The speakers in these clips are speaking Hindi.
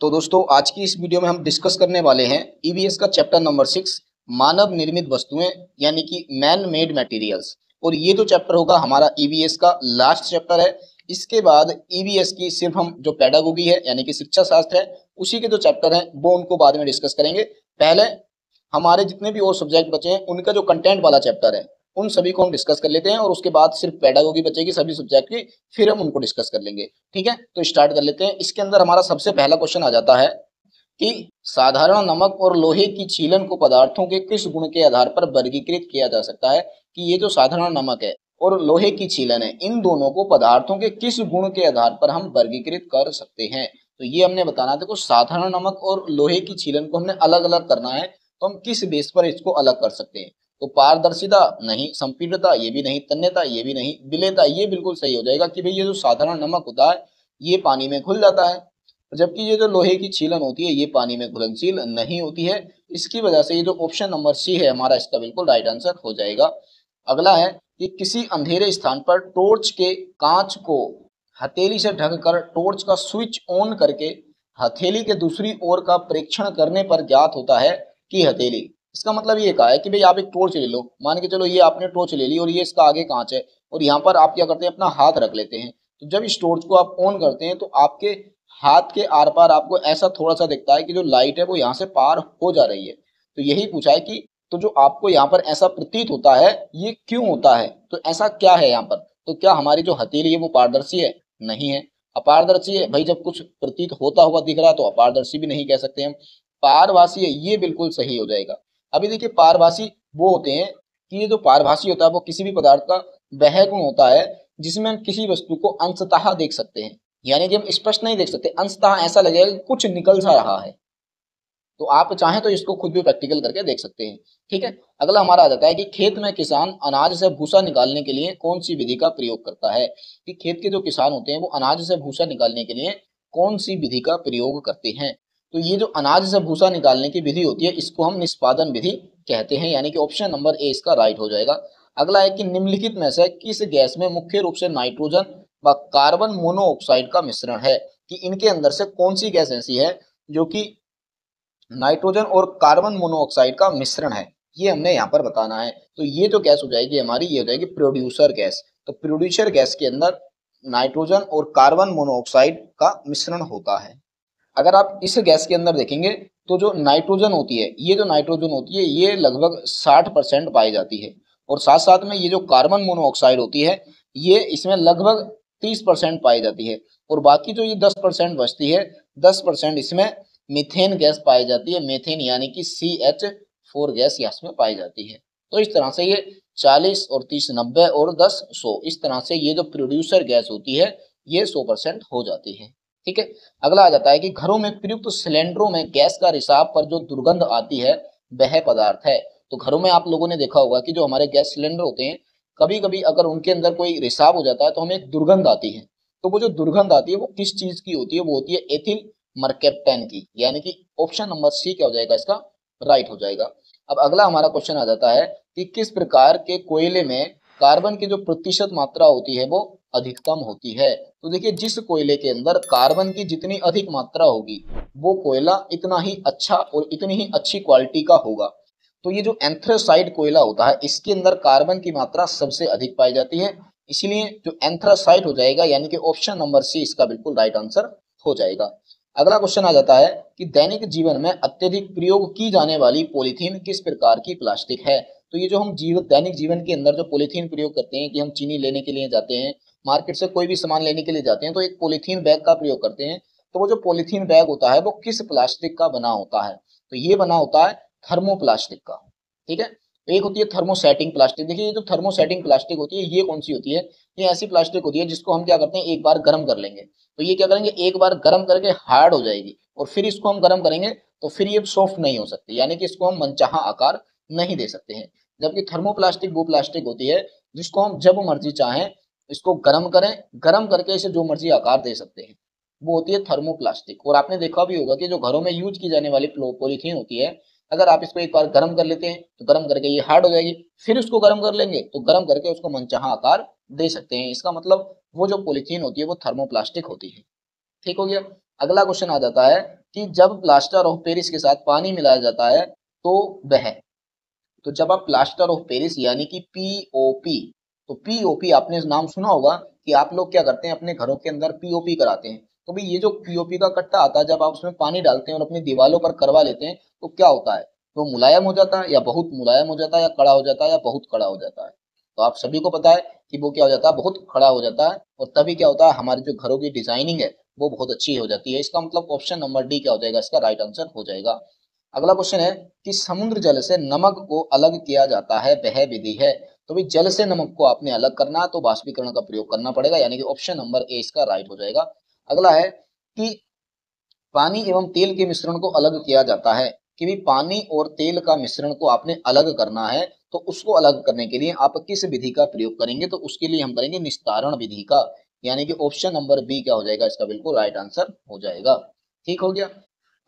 तो दोस्तों आज की इस वीडियो में हम डिस्कस करने वाले हैं ईवीएस का चैप्टर नंबर 6 मानव निर्मित वस्तुएं यानी कि मैन मेड मटेरियल्स। और ये जो चैप्टर होगा हमारा ईवीएस का लास्ट चैप्टर है। इसके बाद ईवीएस की सिर्फ हम जो पेडागोगी है यानी कि शिक्षा शास्त्र है उसी के जो चैप्टर हैं वो उनको बाद में डिस्कस करेंगे। पहले हमारे जितने भी और सब्जेक्ट बचे हैं उनका जो कंटेंट वाला चैप्टर है उन सभी को हम डिस्कस कर लेते हैं और उसके बाद सिर्फ पेडागोगी बचेगी सभी सब्जेक्ट की, फिर हम उनको डिस्कस कर लेंगे। ठीक है, तो स्टार्ट कर लेते हैं। इसके अंदर हमारा सबसे पहला क्वेश्चन आ जाता है कि साधारण नमक और लोहे की छीलन को पदार्थों के किस गुण के आधार पर वर्गीकृत किया जा सकता है। कि ये जो साधारण नमक है और लोहे की छीलन है इन दोनों को पदार्थों के किस गुण के आधार पर हम वर्गीकृत कर सकते हैं। तो ये हमने बताना था। देखो साधारण नमक और लोहे की छीलन को हमने अलग अलग करना है, तो हम किस बेस पर इसको अलग कर सकते हैं। तो पारदर्शिता नहीं, संपीड़ितता ये भी नहीं, तन्यता ये भी नहीं, विलेयता ये बिल्कुल सही हो जाएगा कि भाई ये जो साधारण नमक होता है ये पानी में घुल जाता है, जबकि ये जो लोहे की छीलन होती है ये पानी में घुलनशील नहीं होती है। इसकी वजह से ये जो ऑप्शन नंबर सी है हमारा इसका बिल्कुल राइट आंसर हो जाएगा। अगला है कि किसी अंधेरे स्थान पर टॉर्च के कांच को हथेली से ढककर टॉर्च का स्विच ऑन करके हथेली के दूसरी ओर का परीक्षण करने पर ज्ञात होता है कि हथेली। इसका मतलब ये कहा है कि भाई आप एक टॉर्च ले लो, मान के चलो ये आपने टॉर्च ले ली और ये इसका आगे कांच है और यहाँ पर आप क्या करते हैं अपना हाथ रख लेते हैं। तो जब इस टॉर्च को आप ऑन करते हैं तो आपके हाथ के आर पार आपको ऐसा थोड़ा सा दिखता है कि जो लाइट है वो यहाँ से पार हो जा रही है। तो यही पूछा है कि तो जो आपको यहाँ पर ऐसा प्रतीत होता है ये क्यों होता है, तो ऐसा क्या है यहाँ पर। तो क्या हमारी जो हथेली है वो पारदर्शी है? नहीं है, अपारदर्शी है। भाई जब कुछ प्रतीत होता हुआ दिख रहा है तो अपारदर्शी भी नहीं कह सकते हम। पारभासी है, ये बिल्कुल सही हो जाएगा। अभी देखिए पारभासी वो होते हैं कि ये जो पारभासी होता है वो किसी भी पदार्थ का वह गुण होता है जिसमें हम किसी वस्तु को अंशतः देख सकते हैं, यानी कि हम स्पष्ट नहीं देख सकते, अंशतः ऐसा लगेगा कि कुछ निकल सा रहा है। तो आप चाहें तो इसको खुद भी प्रैक्टिकल करके देख सकते हैं। ठीक है, अगला हमारा आ जाता है कि खेत में किसान अनाज से भूसा निकालने के लिए कौन सी विधि का प्रयोग करता है। कि खेत के जो किसान होते हैं वो अनाज से भूसा निकालने के लिए कौन सी विधि का प्रयोग करते हैं। तो ये जो अनाज से भूसा निकालने की विधि होती है इसको हम निष्पादन विधि कहते हैं, यानी कि ऑप्शन नंबर ए इसका राइट हो जाएगा। अगला है कि निम्नलिखित में से किस गैस में मुख्य रूप से नाइट्रोजन व कार्बन मोनोऑक्साइड का मिश्रण है। कि इनके अंदर से कौन सी गैस ऐसी है जो कि नाइट्रोजन और कार्बन मोनोऑक्साइड का मिश्रण है, ये हमने यहाँ पर बताना है। तो ये जो गैस हो जाएगी हमारी ये हो जाएगी प्रोड्यूसर गैस। तो प्रोड्यूसर गैस के अंदर नाइट्रोजन और कार्बन मोनोऑक्साइड का मिश्रण होता है। अगर आप इस गैस के अंदर देखेंगे तो जो नाइट्रोजन होती है ये जो नाइट्रोजन होती है ये लगभग 60% पाई जाती है और साथ साथ में ये जो कार्बन मोनोऑक्साइड होती है ये इसमें लगभग 30% पाई जाती है और बाकी जो ये 10% बचती है 10% इसमें मीथेन गैस पाई जाती है। मीथेन यानी कि CH4 गैस इसमें पाई जाती है। तो इस तरह से ये 40 और 30 90 और 10 100 इस तरह से ये जो प्रोड्यूसर गैस होती है ये 100% हो जाती है। ठीक है, अगला आ जाता है कि घरों में प्रयुक्त सिलेंडरों में गैस का रिसाव पर जो दुर्गंध आती है वह पदार्थ है। तो घरों में आप लोगों ने देखा होगा कि जो हमारे गैस सिलेंडर होते हैं कभी कभी अगर उनके अंदर कोई रिसाव हो जाता है तो हमें एक दुर्गंध आती है। तो वो जो दुर्गंध आती है वो किस चीज की होती है, वो होती है एथिल मरकेप्टेन की, यानी कि ऑप्शन नंबर सी क्या हो जाएगा इसका राइट हो जाएगा। अब अगला हमारा क्वेश्चन आ जाता है कि किस प्रकार के कोयले में कार्बन की जो प्रतिशत मात्रा होती है वो अधिकतम होती है। तो देखिए जिस कोयले के अंदर कार्बन की जितनी अधिक मात्रा होगी वो कोयला इतना ही अच्छा और इतनी ही अच्छी क्वालिटी का होगा। तो ये जो एंथ्रासाइट कोयला होता है इसके अंदर कार्बन की मात्रा सबसे अधिक पाई जाती है, इसलिए जो एंथ्रासाइट हो जाएगा यानी कि ऑप्शन नंबर सी इसका बिल्कुल राइट आंसर हो जाएगा। अगला क्वेश्चन आ जाता है कि दैनिक जीवन में अत्यधिक प्रयोग की जाने वाली पॉलीथीन किस प्रकार की प्लास्टिक है। तो ये जो हम दैनिक जीवन के अंदर जो पॉलीथीन प्रयोग करते हैं कि हम चीनी लेने के लिए जाते हैं, मार्केट से कोई भी सामान लेने के लिए जाते हैं तो एक पॉलीथीन बैग का प्रयोग करते हैं। तो वो जो पॉलीथीन बैग होता है वो किस प्लास्टिक का बना होता है। तो ये बना होता है थर्मोप्लास्टिक का। ठीक है, एक होती है थर्मोसेटिंग प्लास्टिक। देखिए ये जो थर्मोसेटिंग प्लास्टिक होती है ये कौन सी होती है, ये ऐसी प्लास्टिक होती है जिसको हम क्या करते हैं एक बार गर्म कर लेंगे तो ये क्या करेंगे एक बार गर्म करके हार्ड हो जाएगी और फिर इसको हम गर्म करेंगे तो फिर ये सॉफ्ट नहीं हो सकती, यानी कि इसको हम मनचाहा आकार नहीं दे सकते हैं। जबकि थर्मोप्लास्टिक वो प्लास्टिक होती है जिसको हम जब मर्जी चाहें इसको गर्म करें, गर्म करके इसे जो मर्जी आकार दे सकते हैं, वो होती है थर्मोप्लास्टिक। और आपने देखा भी होगा कि जो घरों में यूज की जाने वाली पॉलीथीन होती है अगर आप इसको एक बार गर्म कर लेते हैं तो गर्म करके ये हार्ड हो जाएगी, फिर उसको गर्म कर लेंगे तो गर्म करके उसको मनचाहा आकार दे सकते हैं। इसका मतलब वो जो पॉलीथीन होती है वो थर्मोप्लास्टिक होती है। ठीक हो गया। अगला क्वेश्चन आ जाता है कि जब प्लास्टर ऑफ पेरिस के साथ पानी मिलाया जाता है तो वह, तो जब आप प्लास्टर ऑफ पेरिस यानी कि पीओपी, तो पीओपी आपने नाम सुना होगा कि आप लोग क्या करते हैं अपने घरों के अंदर पीओपी कराते हैं। तो भाई ये जो पीओपी का कट्टा आता है जब आप उसमें पानी डालते हैं और अपनी दीवारों पर करवा लेते हैं तो क्या होता है, वो मुलायम हो जाता है या बहुत मुलायम हो जाता है या कड़ा हो जाता है या बहुत कड़ा हो जाता है। तो आप सभी को पता है कि वो क्या हो जाता है, बहुत खड़ा हो जाता है, और तभी क्या होता है हमारी जो घरों की डिजाइनिंग है वो बहुत अच्छी हो जाती है। इसका मतलब ऑप्शन नंबर डी क्या हो जाएगा, इसका राइट आंसर हो जाएगा। अगला क्वेश्चन है कि समुद्र जल से नमक को अलग किया जाता है वह विधि है। तो भाई जल से नमक को आपने अलग करना है तो बाष्पीकरण का प्रयोग करना पड़ेगा, यानी कि ऑप्शन नंबर ए इसका राइट हो जाएगा। अगला है कि पानी एवं तेल के मिश्रण को अलग किया जाता है, कि भी पानी और तेल का मिश्रण को आपने अलग करना है तो उसको अलग करने के लिए आप किस विधि का प्रयोग करेंगे, तो उसके लिए हम करेंगे निस्तारण विधि का, यानी कि ऑप्शन नंबर बी क्या हो जाएगा, इसका बिल्कुल राइट आंसर हो जाएगा। ठीक हो गया।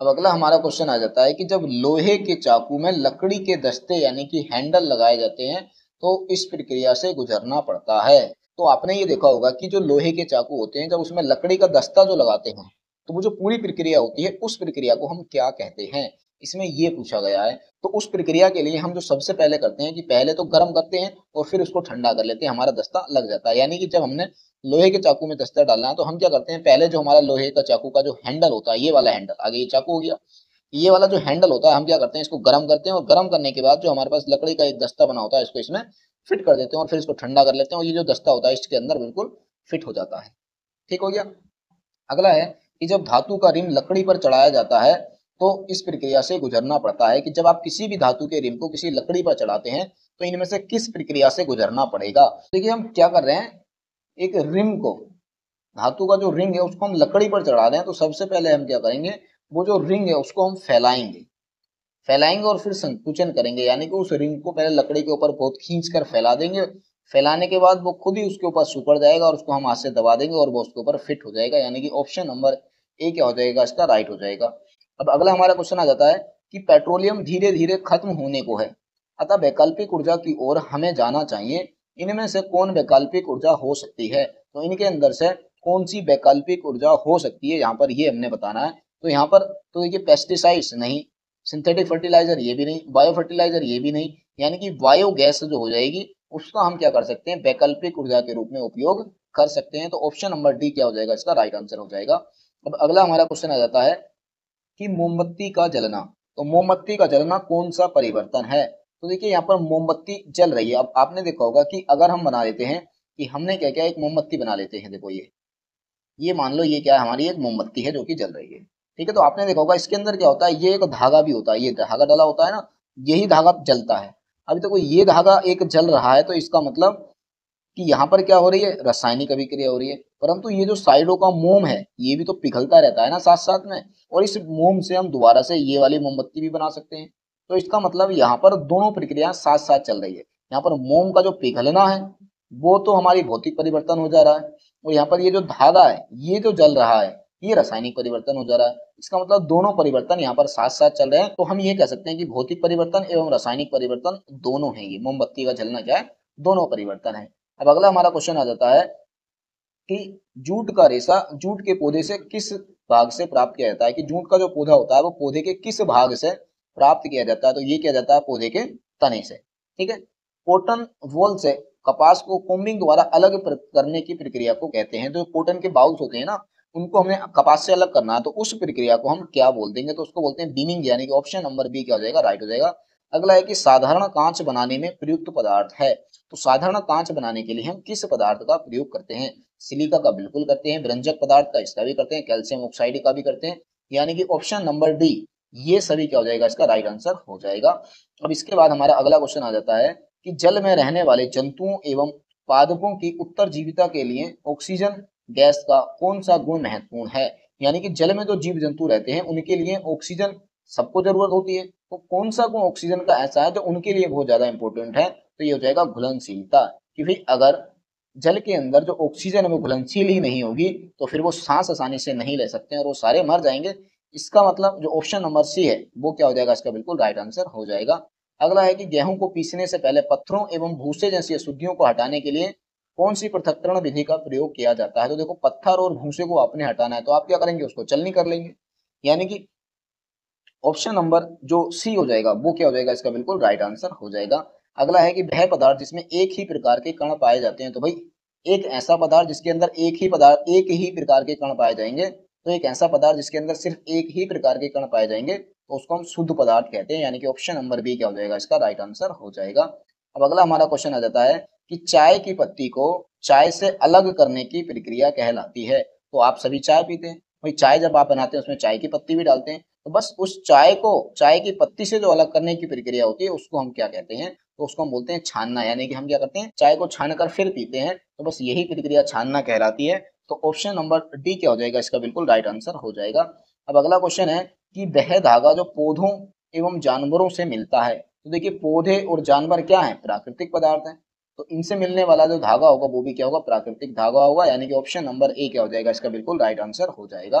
अब अगला हमारा क्वेश्चन आ जाता है कि जब लोहे के चाकू में लकड़ी के दस्ते यानी कि हैंडल लगाए जाते हैं तो इस प्रक्रिया से गुजरना पड़ता है। तो आपने ये देखा होगा कि जो लोहे के चाकू होते हैं जब उसमें लकड़ी का दस्ता जो लगाते हैं तो वो जो पूरी प्रक्रिया होती है उस प्रक्रिया को हम क्या कहते हैं, इसमें ये पूछा गया है। तो उस प्रक्रिया के लिए हम जो सबसे पहले करते हैं कि पहले तो गर्म करते हैं और फिर उसको ठंडा कर लेते हैं, हमारा दस्ता लग जाता है। यानी कि जब हमने लोहे के चाकू में दस्ता डालना है तो हम क्या करते हैं, पहले जो हमारा लोहे का चाकू का जो हैंडल होता है, ये वाला हैंडल, आगे ये चाकू हो गया, ये वाला जो हैंडल होता है हम क्या करते हैं इसको गर्म करते हैं, और गर्म करने के बाद जो हमारे पास लकड़ी का एक दस्ता बना होता है इसको इसमें फिट कर देते हैं और फिर इसको ठंडा कर लेते हैं, और ये जो दस्ता होता है इसके अंदर बिल्कुल फिट हो जाता है। ठीक हो गया। अगला है कि जब धातु का रिम लकड़ी पर चढ़ाया जाता है तो इस प्रक्रिया से गुजरना पड़ता है, कि जब आप किसी भी धातु के रिम को किसी लकड़ी पर चढ़ाते हैं तो इनमें से किस प्रक्रिया से गुजरना पड़ेगा। देखिए हम क्या कर रहे हैं, एक रिम को, धातु का जो रिंग है उसको हम लकड़ी पर चढ़ा रहे हैं, तो सबसे पहले हम क्या करेंगे, वो जो रिंग है उसको हम फैलाएंगे, फैलाएंगे और फिर संकुचन करेंगे, यानी कि उस रिंग को पहले लकड़ी के ऊपर बहुत खींच कर फैला देंगे, फैलाने के बाद वो खुद ही उसके ऊपर सुकड़ जाएगा और उसको हम हाथ से दबा देंगे और वो उसके ऊपर फिट हो जाएगा, यानी कि ऑप्शन नंबर ए क्या हो जाएगा, इसका राइट हो जाएगा। अब अगला हमारा क्वेश्चन आ जाता है कि पेट्रोलियम धीरे धीरे खत्म होने को है, अतः वैकल्पिक ऊर्जा की ओर हमें जाना चाहिए, इनमें से कौन वैकल्पिक ऊर्जा हो सकती है। तो इनके अंदर से कौन सी वैकल्पिक ऊर्जा हो सकती है, यहाँ पर ये हमने बताना है। तो यहाँ पर तो देखिए पेस्टिसाइड्स नहीं, सिंथेटिक फर्टिलाइजर ये भी नहीं, बायो फर्टिलाइजर ये भी नहीं, यानी कि बायो गैस जो हो जाएगी उसका हम क्या कर सकते हैं, वैकल्पिक ऊर्जा के रूप में उपयोग कर सकते हैं। तो ऑप्शन नंबर डी क्या हो जाएगा, इसका राइट आंसर हो जाएगा। अब अगला हमारा क्वेश्चन आ जाता है कि मोमबत्ती का जलना, तो मोमबत्ती का जलना कौन सा परिवर्तन है। तो देखिए यहाँ पर मोमबत्ती जल रही है, अब आपने देखा होगा कि अगर हम बना लेते हैं कि हमने क्या किया, एक मोमबत्ती बना लेते हैं, देखो ये मान लो ये क्या है, हमारी एक मोमबत्ती है जो कि जल रही है। ठीक है, तो आपने देखा होगा इसके अंदर क्या होता है, ये एक धागा भी होता है, ये धागा डाला होता है ना, यही धागा जलता है। अभी देखो ये धागा एक जल रहा है तो इसका मतलब कि यहाँ पर क्या हो रही है, रासायनिक अभिक्रिया हो रही है, परंतु ये जो साइडों का मोम है ये भी तो पिघलता रहता है ना साथ साथ में, और इस मोम से हम दोबारा से ये वाली मोमबत्ती भी बना सकते हैं। तो इसका मतलब यहाँ पर दोनों प्रक्रिया साथ साथ चल रही है। यहाँ पर मोम का जो पिघलना है वो तो हमारी भौतिक परिवर्तन हो जा रहा है, और यहाँ पर ये जो धागा है ये जो जल रहा है ये रासायनिक परिवर्तन हो जा रहा है। इसका मतलब दोनों परिवर्तन यहाँ पर साथ साथ चल रहे हैं, तो हम ये कह सकते हैं कि भौतिक परिवर्तन एवं रासायनिक परिवर्तन दोनों है, ये मोमबत्ती का जलना क्या है, दोनों परिवर्तन है। अब अगला हमारा क्वेश्चन आ जाता है कि जूट का रेशा जूट के पौधे से किस भाग से प्राप्त किया जाता है, कि जूट का जो पौधा होता है वो पौधे के किस भाग से प्राप्त किया जाता है, तो ये किया जाता है पौधे के तने से। ठीक है, कॉटन वोल से कपास को कोम्बिंग द्वारा अलग करने की प्रक्रिया को कहते हैं। जो कॉटन के बाउल्स होते हैं ना उनको हमें कपास से अलग करना है तो उस प्रक्रिया को हम क्या बोल देंगे, तो उसको बोलते हैं बीनिंग, यानी कि ऑप्शन नंबर बी क्या हो जाएगा, राइट हो जाएगा। अगला है कि साधारण कांच बनाने में प्रयुक्त पदार्थ है, तो साधारण कांच बनाने के लिए हम किस पदार्थ का प्रयोग करते हैं, सिलिका का बिल्कुल करते हैं, विरंजक पदार्थ का इसका भी करते हैं, कैल्शियम ऑक्साइड का भी करते हैं, यानी कि ऑप्शन नंबर डी ये सभी क्या हो जाएगा, इसका राइट आंसर हो जाएगा। अब इसके बाद हमारा अगला क्वेश्चन आ जाता है कि जल में रहने वाले जंतुओं एवं पादपों की उत्तरजीविता के लिए ऑक्सीजन गैस का कौन सा गुण महत्वपूर्ण है, यानी कि जल में जो जीव जंतु रहते हैं उनके लिए ऑक्सीजन सबको जरूरत होती है, तो कौन सा गुण ऑक्सीजन का ऐसा है जो उनके लिए बहुत ज्यादा इंपॉर्टेंट है, तो ये हो जाएगा घुलनशीलता। क्योंकि अगर जल के अंदर जो ऑक्सीजन है वो घुलनशील ही नहीं होगी तो फिर वो सांस आसानी से नहीं ले सकते हैं और वो सारे मर जाएंगे। इसका मतलब जो ऑप्शन नंबर सी है वो क्या हो जाएगा, इसका बिल्कुल राइट आंसर हो जाएगा। अगला है कि गेहूं को पीसने से पहले पत्थरों एवं भूसे जैसी अशुद्धियों को हटाने के लिए कौन सी पृथक्करण विधि का प्रयोग किया जाता है। तो देखो पत्थर और भूसे को आपने हटाना है तो आप क्या करेंगे, उसको चलनी कर लेंगे, यानी कि ऑप्शन नंबर जो सी हो जाएगा वो क्या हो जाएगा, इसका बिल्कुल राइट आंसर हो जाएगा। अगला है कि वह पदार्थ जिसमें एक ही प्रकार के कण पाए जाते हैं। तो भाई एक ऐसा पदार्थ जिसके अंदर एक ही प्रकार के कण पाए जाएंगे, तो एक ऐसा पदार्थ जिसके अंदर सिर्फ एक ही प्रकार के कण पाए जाएंगे तो उसको हम शुद्ध पदार्थ कहते हैं, यानी कि ऑप्शन नंबर बी क्या हो जाएगा, इसका राइट आंसर हो जाएगा। अब अगला हमारा क्वेश्चन आ जाता है कि चाय की पत्ती को चाय से अलग करने की प्रक्रिया कहलाती है। तो आप सभी चाय पीते हैं, भाई चाय जब आप बनाते हैं उसमें चाय की पत्ती भी डालते हैं, तो बस उस चाय को चाय की पत्ती से जो अलग करने की प्रक्रिया होती है उसको हम क्या कहते हैं, तो उसको हम बोलते हैं छानना। यानी कि हम क्या करते हैं, चाय को छान कर फिर पीते हैं, तो बस यही प्रक्रिया छानना कहलाती है। तो ऑप्शन नंबर डी क्या हो जाएगा, इसका बिल्कुल राइट आंसर हो जाएगा। अब अगला क्वेश्चन है कि वह धागा जो पौधों एवं जानवरों से मिलता है। तो देखिए पौधे और जानवर क्या है, प्राकृतिक पदार्थ है, तो इनसे मिलने वाला जो धागा होगा वो भी क्या होगा, प्राकृतिक धागा होगा, यानी कि ऑप्शन नंबर ए क्या हो जाएगा, इसका बिल्कुल राइट आंसर हो जाएगा।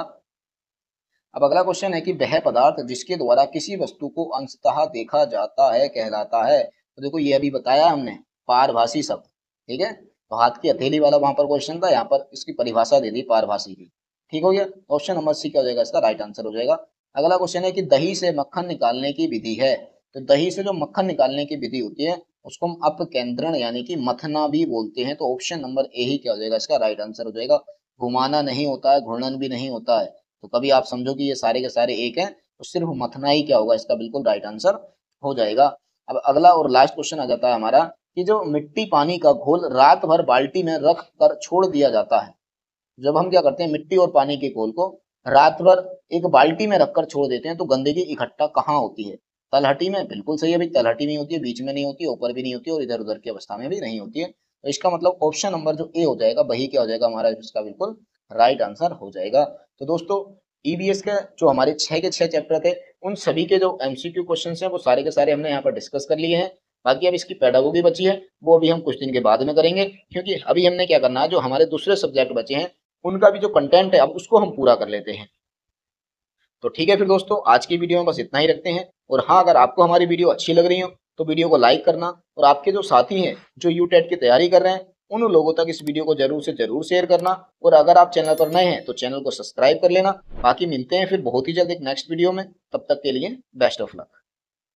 अब अगला क्वेश्चन है कि वह पदार्थ जिसके द्वारा किसी वस्तु को अंशतः देखा जाता है कहलाता है। तो देखो ये अभी बताया हमने, पारभासी शब्द, ठीक है, तो हाथ की हथेली वाला वहां पर क्वेश्चन था, यहाँ पर इसकी परिभाषा दे दी पारभासी की, ठीक हो गया। ऑप्शन नंबर सी क्या हो जाएगा, इसका राइट आंसर हो जाएगा। अगला क्वेश्चन है कि दही से मक्खन निकालने की विधि है। तो दही से जो मक्खन निकालने की विधि होती है उसको हम अपकेंद्रण यानी कि मथना भी बोलते हैं। तो ऑप्शन नंबर ए ही क्या हो जाएगा, इसका राइट आंसर हो जाएगा। घुमाना नहीं होता है, घूर्णन भी नहीं होता है, तो कभी आप समझो कि ये सारे के सारे एक हैं, तो सिर्फ मथना ही क्या होगा, इसका बिल्कुल राइट आंसर हो जाएगा। अब अगला और लास्ट क्वेश्चन आ जाता है हमारा कि जो मिट्टी पानी का घोल रात भर बाल्टी में रख कर छोड़ दिया जाता है। जब हम क्या करते हैं, मिट्टी और पानी के घोल को रात भर एक बाल्टी में रखकर छोड़ देते हैं, तो गंदगी इकट्ठा कहाँ होती है, तलहटी में। बिल्कुल सही है भाई, तलहटी में होती है, बीच में नहीं होती है, ऊपर भी नहीं होती है, और इधर उधर की अवस्था में भी नहीं होती है। तो इसका मतलब ऑप्शन नंबर जो ए हो जाएगा वही क्या हो जाएगा हमारा, इसका बिल्कुल राइट आंसर हो जाएगा। तो दोस्तों ईबीएस के जो हमारे 6 के 6 चैप्टर थे उन सभी के जो एमसीक्यू क्वेश्चन हैं वो सारे के सारे हमने यहाँ पर डिस्कस कर लिए हैं। बाकी अब इसकी पेडागोगी बची है, वो अभी हम कुछ दिन के बाद में करेंगे, क्योंकि अभी हमने क्या करना है, जो हमारे दूसरे सब्जेक्ट बचे हैं उनका भी जो कंटेंट है अब उसको हम पूरा कर लेते हैं। तो ठीक है फिर दोस्तों, आज की वीडियो में बस इतना ही रखते हैं। और हाँ, अगर आपको हमारी वीडियो अच्छी लग रही हो तो वीडियो को लाइक करना, और आपके जो साथी हैं जो यूटेट की तैयारी कर रहे हैं उन लोगों तक इस वीडियो को जरूर से जरूर शेयर करना। और अगर आप चैनल पर नए हैं तो चैनल को सब्सक्राइब कर लेना। बाकी मिलते हैं फिर बहुत ही जल्द एक नेक्स्ट वीडियो में, तब तक के लिए बेस्ट ऑफ लक।